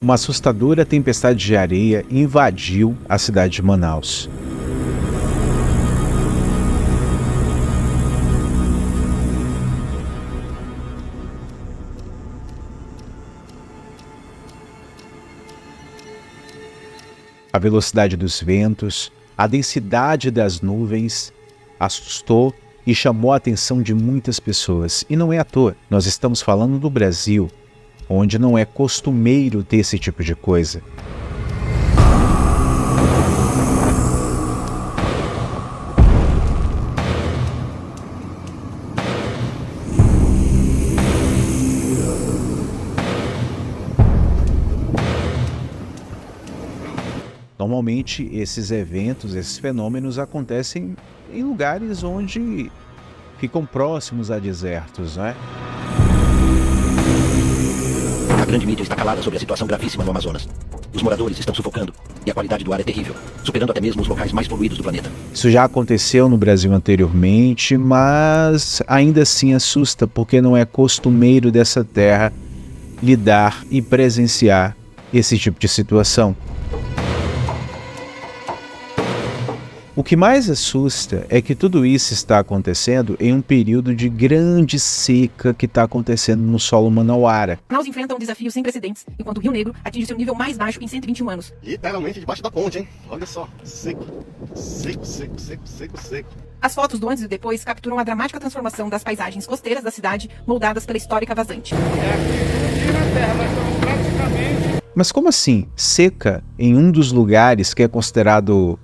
Uma assustadora tempestade de areia invadiu a cidade de Manaus. A velocidade dos ventos, a densidade das nuvens assustou e chamou a atenção de muitas pessoas. E não é à toa, nós estamos falando do Brasil, onde não é costumeiro ter esse tipo de coisa. Normalmente esses eventos, esses fenômenos acontecem em lugares onde ficam próximos a desertos, né? A grande mídia está calada sobre a situação gravíssima no Amazonas. Os moradores estão sufocando e a qualidade do ar é terrível, superando até mesmo os locais mais poluídos do planeta. Isso já aconteceu no Brasil anteriormente, mas ainda assim assusta, porque não é costumeiro dessa terra lidar e presenciar esse tipo de situação. O que mais assusta é que tudo isso está acontecendo em um período de grande seca que está acontecendo no solo manauara. Manaus enfrenta um desafio sem precedentes, enquanto o Rio Negro atinge seu nível mais baixo em 121 anos. Literalmente debaixo da ponte, hein? Olha só, seco, seco, seco, seco, seco, seco. As fotos do antes e depois capturam a dramática transformação das paisagens costeiras da cidade, moldadas pela histórica vazante. Mas como assim? Seca em um dos lugares que é considerado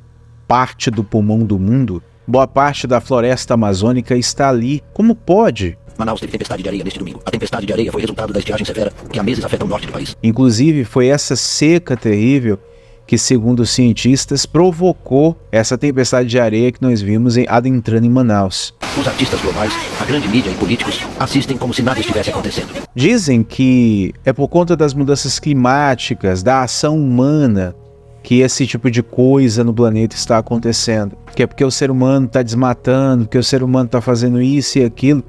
parte do pulmão do mundo? Boa parte da floresta amazônica está ali. Como pode? Manaus teve tempestade de areia neste domingo. A tempestade de areia foi resultado da estiagem severa que há meses afeta o norte do país. Inclusive, foi essa seca terrível que, segundo os cientistas, provocou essa tempestade de areia que nós vimos adentrando em Manaus. Os artistas globais, a grande mídia e políticos assistem como se nada estivesse acontecendo. Dizem que é por conta das mudanças climáticas, da ação humana, que esse tipo de coisa no planeta está acontecendo. Que é porque o ser humano está desmatando, que o ser humano está fazendo isso e aquilo.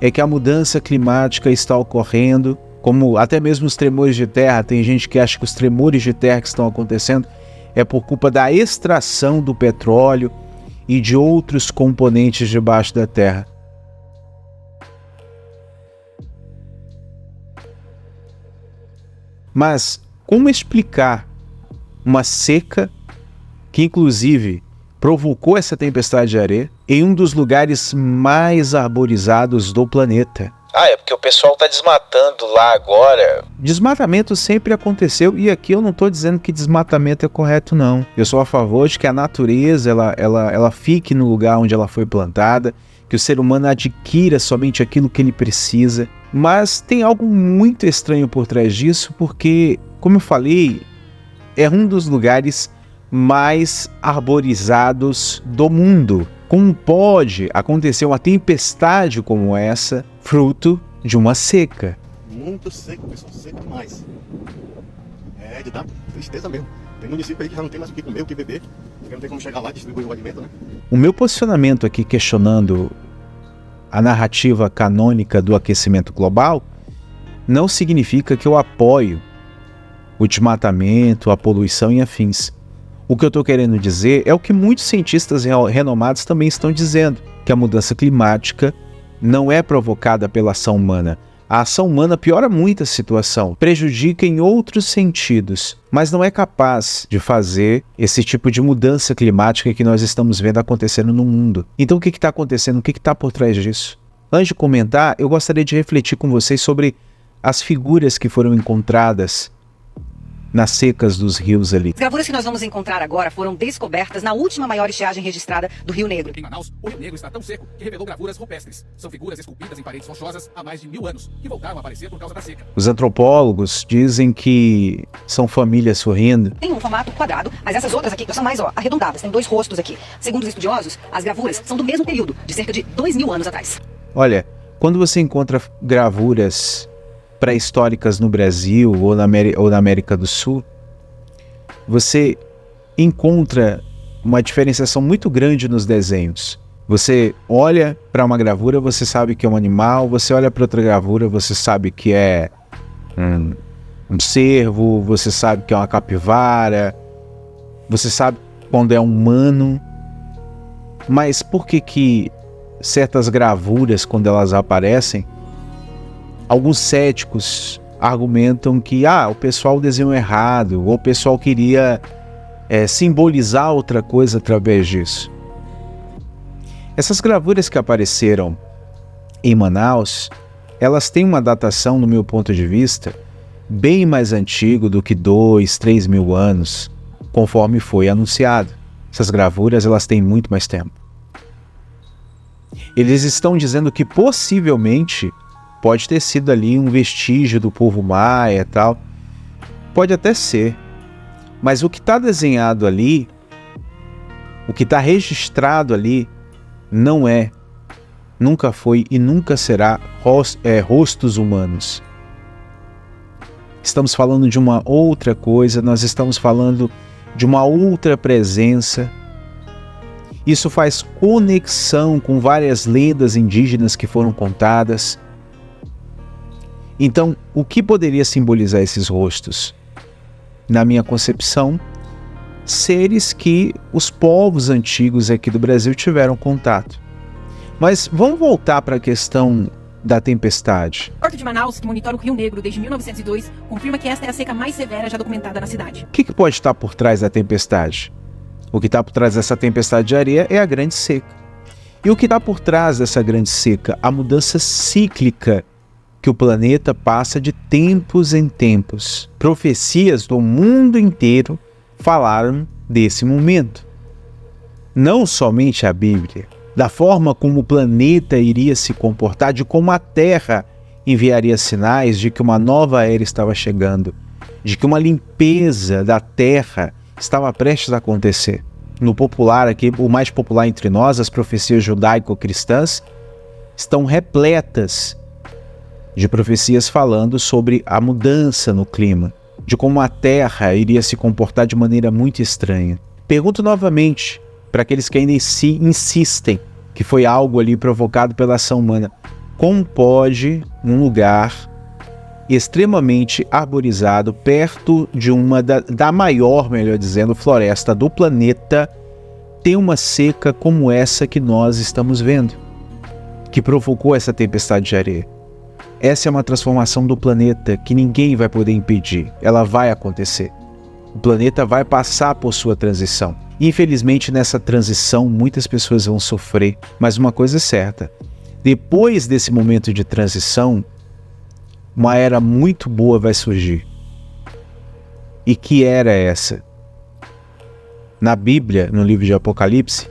É que a mudança climática está ocorrendo, como até mesmo os tremores de terra. Tem gente que acha que os tremores de terra que estão acontecendo é por culpa da extração do petróleo e de outros componentes debaixo da terra. Mas como explicar uma seca que inclusive provocou essa tempestade de areia em um dos lugares mais arborizados do planeta? É porque o pessoal tá desmatando lá agora. Desmatamento sempre aconteceu, e aqui eu não tô dizendo que desmatamento é correto, não. Eu sou a favor de que a natureza ela fique no lugar onde ela foi plantada, que o ser humano adquira somente aquilo que ele precisa. Mas tem algo muito estranho por trás disso, porque, como eu falei, é um dos lugares mais arborizados do mundo. Como pode acontecer uma tempestade como essa, fruto de uma seca? Muito seco, pessoal, seco demais. É de dar tristeza mesmo. Tem município aí que já não tem mais o que comer, o que beber, porque não tem como chegar lá e distribuir o alimento, né? O meu posicionamento aqui questionando a narrativa canônica do aquecimento global não significa que eu apoio o desmatamento, a poluição e afins. O que eu estou querendo dizer é o que muitos cientistas renomados também estão dizendo, que a mudança climática não é provocada pela ação humana. A ação humana piora muito a situação, prejudica em outros sentidos, mas não é capaz de fazer esse tipo de mudança climática que nós estamos vendo acontecendo no mundo. Então o que está acontecendo? O que está por trás disso? Antes de comentar, eu gostaria de refletir com vocês sobre as figuras que foram encontradas nas secas dos rios ali. As gravuras que nós vamos encontrar agora foram descobertas na última maior estiagem registrada do Rio Negro. Em Manaus, o Rio Negro está tão seco que revelou gravuras rupestres. São figuras esculpidas em paredes rochosas há mais de 1000 anos, que voltaram a aparecer por causa da seca. Os antropólogos dizem que são famílias sorrindo. Tem um formato quadrado, mas essas outras aqui são mais arredondadas, tem dois rostos aqui. Segundo os estudiosos, as gravuras são do mesmo período, de cerca de 2000 anos atrás. Olha, quando você encontra gravuras pré-históricas no Brasil ou na América do Sul, você encontra uma diferenciação muito grande nos desenhos. Você olha para uma gravura, você sabe que é um animal, você olha para outra gravura, você sabe que é um cervo, você sabe que é uma capivara, você sabe quando é humano. Mas por que certas gravuras, quando elas aparecem, alguns céticos argumentam que o pessoal desenhou errado, ou o pessoal queria simbolizar outra coisa através disso. Essas gravuras que apareceram em Manaus, elas têm uma datação, no meu ponto de vista, bem mais antigo do que 2, 3 mil anos, conforme foi anunciado. Essas gravuras, elas têm muito mais tempo. Eles estão dizendo que possivelmente pode ter sido ali um vestígio do povo maia e tal. Pode até ser. Mas o que está desenhado ali, o que está registrado ali, não é, nunca foi e nunca será rostos humanos. Estamos falando de uma outra coisa, nós estamos falando de uma outra presença. Isso faz conexão com várias lendas indígenas que foram contadas. Então, o que poderia simbolizar esses rostos? Na minha concepção, seres que os povos antigos aqui do Brasil tiveram contato. Mas vamos voltar para a questão da tempestade. O Porto de Manaus, que monitora o Rio Negro desde 1902, confirma que esta é a seca mais severa já documentada na cidade. O que pode estar por trás da tempestade? O que está por trás dessa tempestade de areia é a grande seca. E o que está por trás dessa grande seca? A mudança cíclica que o planeta passa de tempos em tempos. Profecias do mundo inteiro falaram desse momento. Não somente a Bíblia, da forma como o planeta iria se comportar, de como a Terra enviaria sinais de que uma nova era estava chegando, de que uma limpeza da Terra estava prestes a acontecer. No popular aqui, o mais popular entre nós, as profecias judaico-cristãs estão repletas de profecias falando sobre a mudança no clima, de como a Terra iria se comportar de maneira muito estranha. Pergunto novamente para aqueles que ainda insistem que foi algo ali provocado pela ação humana. Como pode um lugar extremamente arborizado, perto de uma da maior, melhor dizendo, floresta do planeta, ter uma seca como essa que nós estamos vendo, que provocou essa tempestade de areia? Essa é uma transformação do planeta que ninguém vai poder impedir. Ela vai acontecer. O planeta vai passar por sua transição. Infelizmente, nessa transição, muitas pessoas vão sofrer. Mas uma coisa é certa. Depois desse momento de transição, uma era muito boa vai surgir. E que era essa? Na Bíblia, no livro de Apocalipse,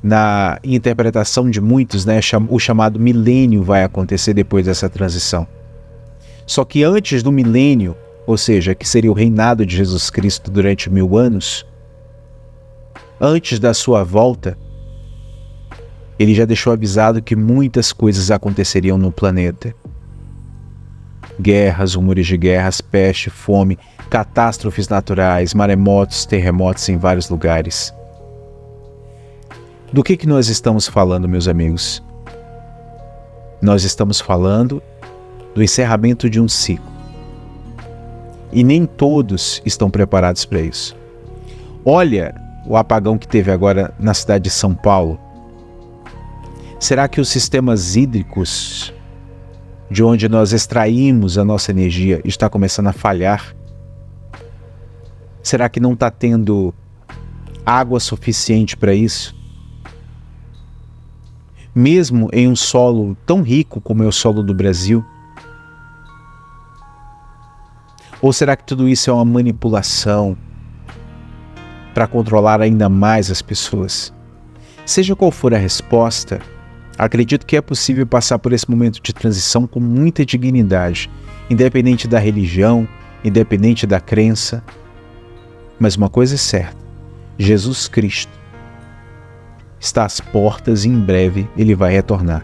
na interpretação de muitos, o chamado milênio vai acontecer depois dessa transição. Só que antes do milênio, ou seja, que seria o reinado de Jesus Cristo durante 1000 anos, antes da sua volta, ele já deixou avisado que muitas coisas aconteceriam no planeta. Guerras, rumores de guerras, peste, fome, catástrofes naturais, maremotos, terremotos em vários lugares. Do que nós estamos falando, meus amigos? Nós estamos falando do encerramento de um ciclo. E nem todos estão preparados para isso. Olha o apagão que teve agora na cidade de São Paulo. Será que os sistemas hídricos, de onde nós extraímos a nossa energia, está começando a falhar? Será que não está tendo água suficiente para isso? Mesmo em um solo tão rico como é o solo do Brasil? Ou será que tudo isso é uma manipulação para controlar ainda mais as pessoas? Seja qual for a resposta, acredito que é possível passar por esse momento de transição com muita dignidade, independente da religião, independente da crença. Mas uma coisa é certa: Jesus Cristo está às portas e em breve ele vai retornar.